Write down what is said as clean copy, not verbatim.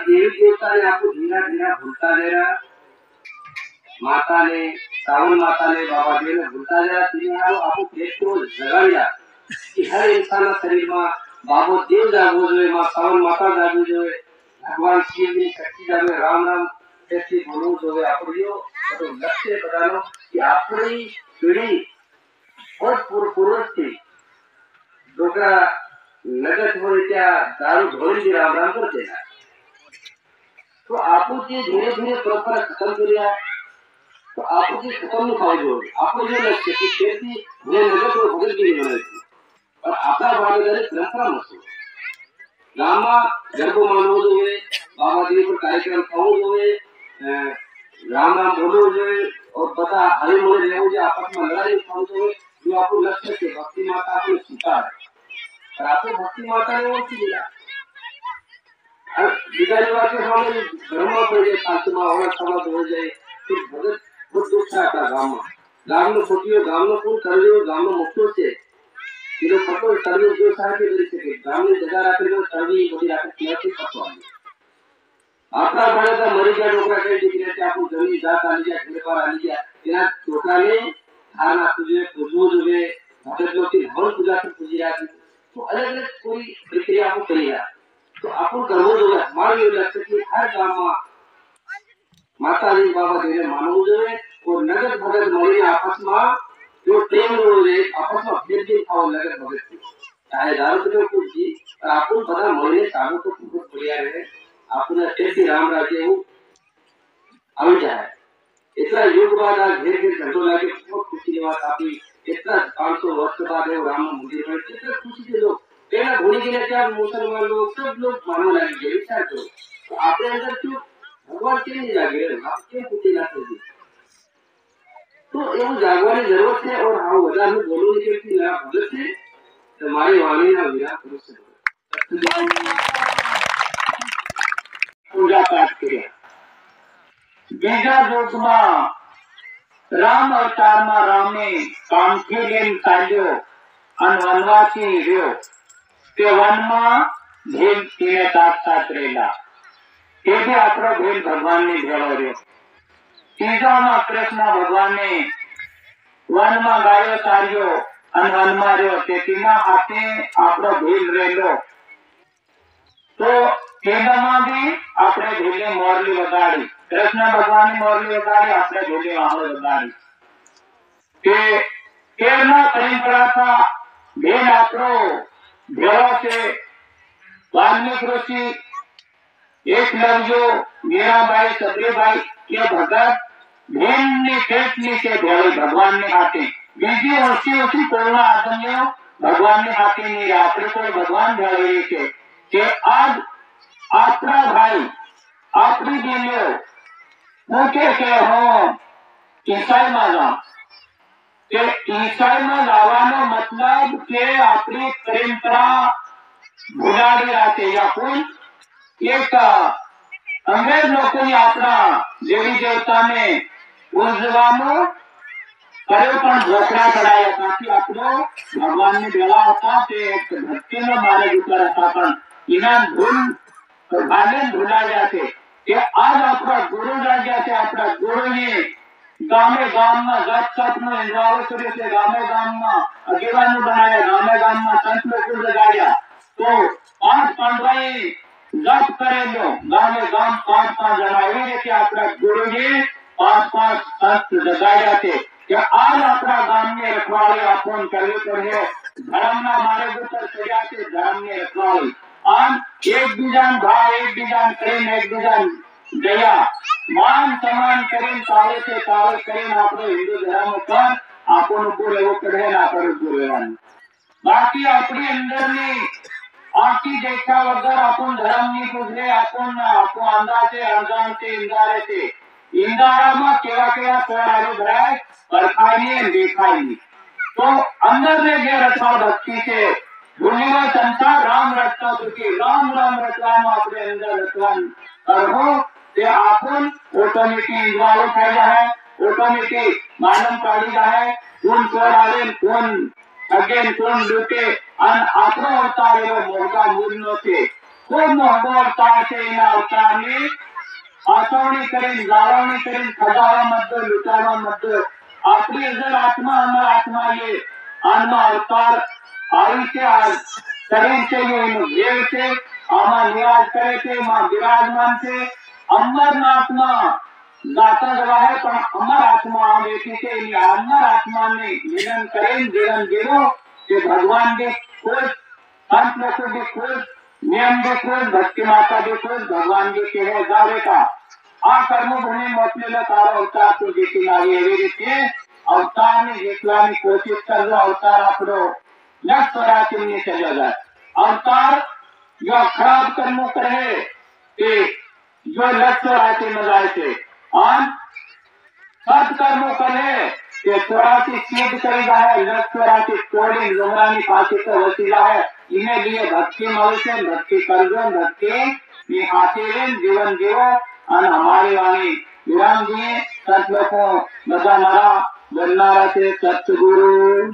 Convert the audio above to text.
देवी देवता ने आपको धीरा धीरा भूलता गया, माता ने सावन माता ने बाबा जी ने भूलता गया, तीन आपको पेट को जगाड़िया कि हर इंसान शरीर में बाबो देव जागो जो मां सावन माता जागो जो भगवान शिव की शक्ति जागो, राम राम ऐसी बोलो जो आपको तो लक्ष्य बतानो कि आपकी पीढ़ी और पूर्वज थी डोकरा नगद हो त्या दारू ढोली राम राम कर देना। तो आपको धीरे धीरे परंपरा खत्म करिया, तो आपको खत्म नहीं खाओ जो आपको जो लक्ष्य कि खेती नगद और भगत की बनाई थी और आपका भागीदारी परंपरा मत गांव गरबो मानवो जोए, बाबा जी पर कार्यक्रम खाओ जोए, राम राम बोलो जोए और बता हरे मोरे रहू जो आपस में लड़ाई खाओ जोए, जो आपको लक्ष्य के भक्ति माता को सीखा है और आपको भक्ति माता ने और मिला। अब बिगाड़ी बात है हमारे धर्म पर ये फातिमा और समाज हो जाए फिर भगत बहुत दुख आता गांव में छोटियो गांव में कौन कर लियो गांव में मुक्तो से किलो पटो सर्विस जो साहब के दे सके गांव में जगह रख लो सर्वी बड़ी रख के कैसे पटो आपका बड़े का मरी गया डोकरा के दिख रहे आपको जमीन जात आ लिया घर पर आ लिया बिना टोकरा ने खाना तुझे पूजो जोगे भगत लोग की हवन पूजा से पूजी जाती तो अलग अलग पूरी प्रक्रिया को करिया। तो आपको करवो जो हमारे लक्ष्य की हर गांव में माता जी बाबा जी ने मानव जो है और नगद भगत मरी आपस में जो प्रेम रोजे आपस में भेद भी खाओ नगद भगत की चाहे दारू के कुछ जी आपको पता महीने सालों तो बहुत बढ़िया रहे आपने कैसी राम राज्य हो अभी जाए इतना युग बाद आज घेर घेर घंटों लाके बहुत खुशी की बात आपकी इतना 500 वर्ष बाद है राम मंदिर में कितना खुशी के लोग पहला होने के लिए क्या मुसलमान लोग सब लोग मानने लगे विचार करो तो आपके अंदर क्यों भगवान क्यों नहीं जागे आप क्यों खुशी जाते हैं तो ये जागवानी जरूरत है और हाँ वजह में बोलो निकल की ना भगत है हमारी वाणी ना विराट पुरुष से पूजा पाठ किया बीजा युग में राम अवतार में रामे कामથી લેન કાઢ્યો અને વનવાસી રહ્યો તે વનમાં ભીલ તેને સાક્ષાત રહેલા એ બી આપણો ભીલ ભગવાનની ભેળો રહ્યો ત્રીજામાં કૃષ્ણ ભગવાને વનમાં ગાયો ચાર્યો અને વનમાં રહ્યો તેના હાથે આપણો ભીલ રહેલો તો તેનામાં બી આપણે ભીલે મોરલી વગાડી कृष्ण भगवान ने मोरली वगाड़ी आपने ढोली वाहन वगाड़ी के केरला परंपरा था भेल आपरो भेड़ों से वाल्मीकि ऋषि एक लफ्जो मीराबाई सबरीबाई के भगत भेल ने खेतनी से भेड़ी भगवान ने हाथे बीजी वर्षी उसी कोरोना आदमी भगवान ने हाथे नहीं रात्रि को भगवान भेड़ी के आज आपरा भाई आपरी दिलो मुझे के हो ईसाई माना के ईसाई में लावानो मतलब के अपनी परंपरा भुलाड़ी रहते या कोई एक अंग्रेज लोगों ने अपना देवी देवता ने उजवानो करे पण झोपड़ा चढ़ाया ताकि अपनो भगवान ने बेला होता ते एक भक्ति में मारे ऊपर था पण इना भूल भाले भुला जाते कि आज अपना गुरु राज्य से अपना गुरु ने गामे गाम में जात जात में इंद्रावत से गामे गाम में अगेवान बनाया गामे गाम में संत लोग लगाया तो 5 पांडवाई जप करे लो गामे गाम 5 जनावी रीते अपना गुरु ने 5 संत लगाया थे कि आज अपना गाम में रखवाली अपन करनी पड़े धर्म ना मारे ऊपर सजा के धर्म में रखवाली आज एक बीजान भाव एक बीजान प्रेम एक बीजान दया मान सम्मान करें ताले से ताले करें आपने हिंदू धर्म पर आपन ऊपर वो पढ़े ना पर ऊपर बाकी अपने अंदर में आखी देखा वगैरह अपन धर्म नहीं गुजरे अपन आपको अंदाजे अनजान से इंदारे से इंदारा में केवा तोड़ारो भराए परखाई देखाई तो अंदर में जो रचा भक्ति से दुनिया संसार राम रचता चुकी राम राम रचवानो अपने अंदर रचवान करहो ते आपन ऑटोमेटिक इंद्रालो થઈ જાય ऑटोमेटिक मानव काढी જાય कोण तोड़ाले कोण अगेन कोण लूटे અને આપણો અવતાર એવો મોટા મૂળ નો છે ખૂબ મોટો અવતાર છે. એના અવતારની આચવણી કરીને, જાળવણી કરીને, ખજાવા મત લૂંટાવા મત આપણી અંદર આત્મા અમારા આત્મા એ આનમાં અવતાર આવી છે. આ શરીર છે એનું દેવ છે, આમાં નિવાસ કરે છે, એમાં બિરાજમાન છે. અમરના આત્મા દાતા રહે પણ અમર આત્મા આ બેઠી છે. એની અમર આત્માને મિલન કરીને જીવન જીવો કે ભગવાન भी खुश, संत लोग भी खुश, नियम भी खुश, भक्ति माता भी खुश, भगवान भी कहे जावे का આ કર્મભૂમિ મોકલેલો તારો અવતાર તું જીતી લાવી. એવી રીતે અવતારની જેટલાની કોશિશ કરજો અવતાર આપણો લક્ષ્ય રાખીને ચલ્યો જાય. અવતાર જો ખરાબ કર્મો કરે તે જો લક્ષ્ય રાખીને જાય છે અને સત્કર્મો કરે તે 84 સિદ્ધ કરી જાય. લક્ષ્ય રાખી તોડી ડુંગરાની પાસે તો વસી જાય. એને લીએ ભક્તિ મળશે. ભક્તિ કરજો, ભક્તિ ની હાથે જીવન જીવો. અને અમારી વાણી વિરામ દીએ. સત લોકો બધા મારા બનનારા છે. સતગુરુ